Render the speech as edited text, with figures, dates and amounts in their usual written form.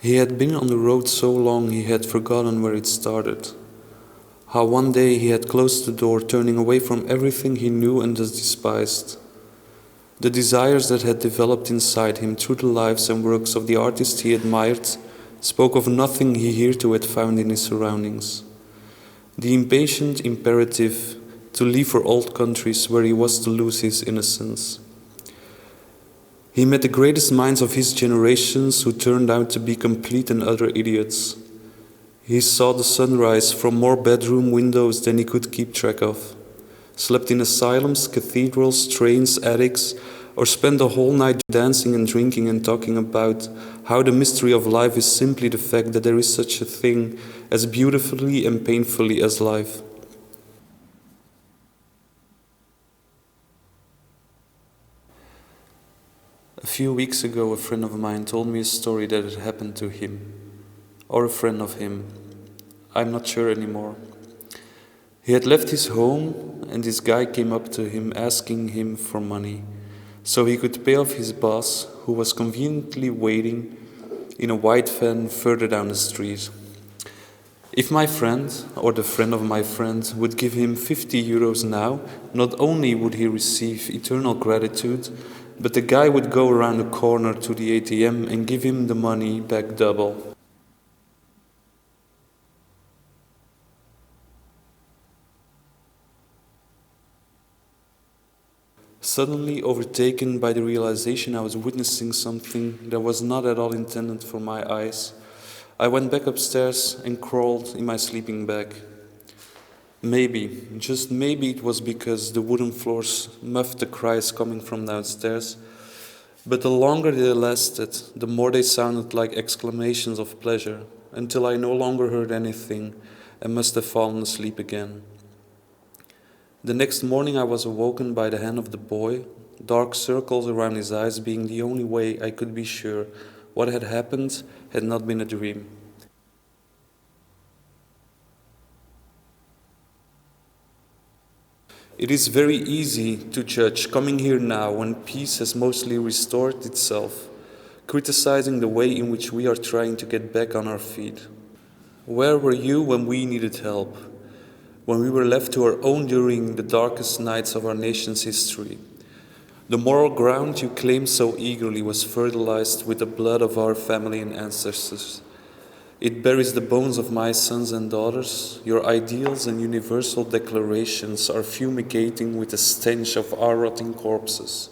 He had been on the road so long he had forgotten where it started. How one day he had closed the door, turning away from everything he knew and thus despised. The desires that had developed inside him through the lives and works of the artists he admired spoke of nothing he hitherto had found in his surroundings. The impatient imperative to leave for old countries where he was to lose his innocence. He met the greatest minds of his generations who turned out to be complete and utter idiots. He saw the sunrise from more bedroom windows than he could keep track of, slept in asylums, cathedrals, trains, attics, or spent the whole night dancing and drinking and talking about how the mystery of life is simply the fact that there is such a thing as beautifully and painfully as life. A few weeks ago, a friend of mine told me a story that had happened to him, or a friend of him. I'm not sure anymore. He had left his home, and this guy came up to him asking him for money, so he could pay off his boss, who was conveniently waiting in a white van further down the street. If my friend, or the friend of my friend, would give him 50 euros now, not only would he receive eternal gratitude, but the guy would go around the corner to the ATM and give him the money back double. Suddenly overtaken by the realization I was witnessing something that was not at all intended for my eyes, I went back upstairs and crawled in my sleeping bag. Maybe, just maybe it was because the wooden floors muffed the cries coming from downstairs, but the longer they lasted, the more they sounded like exclamations of pleasure, until I no longer heard anything and must have fallen asleep again. The next morning I was awoken by the hand of the boy, dark circles around his eyes being the only way I could be sure what had happened had not been a dream. It is very easy to judge coming here now when peace has mostly restored itself, criticizing the way in which we are trying to get back on our feet. Where were you when we needed help? When we were left to our own during the darkest nights of our nation's history? The moral ground you claimed so eagerly was fertilized with the blood of our family and ancestors. It buries the bones of my sons and daughters. Your ideals and universal declarations are fumigating with the stench of our rotting corpses.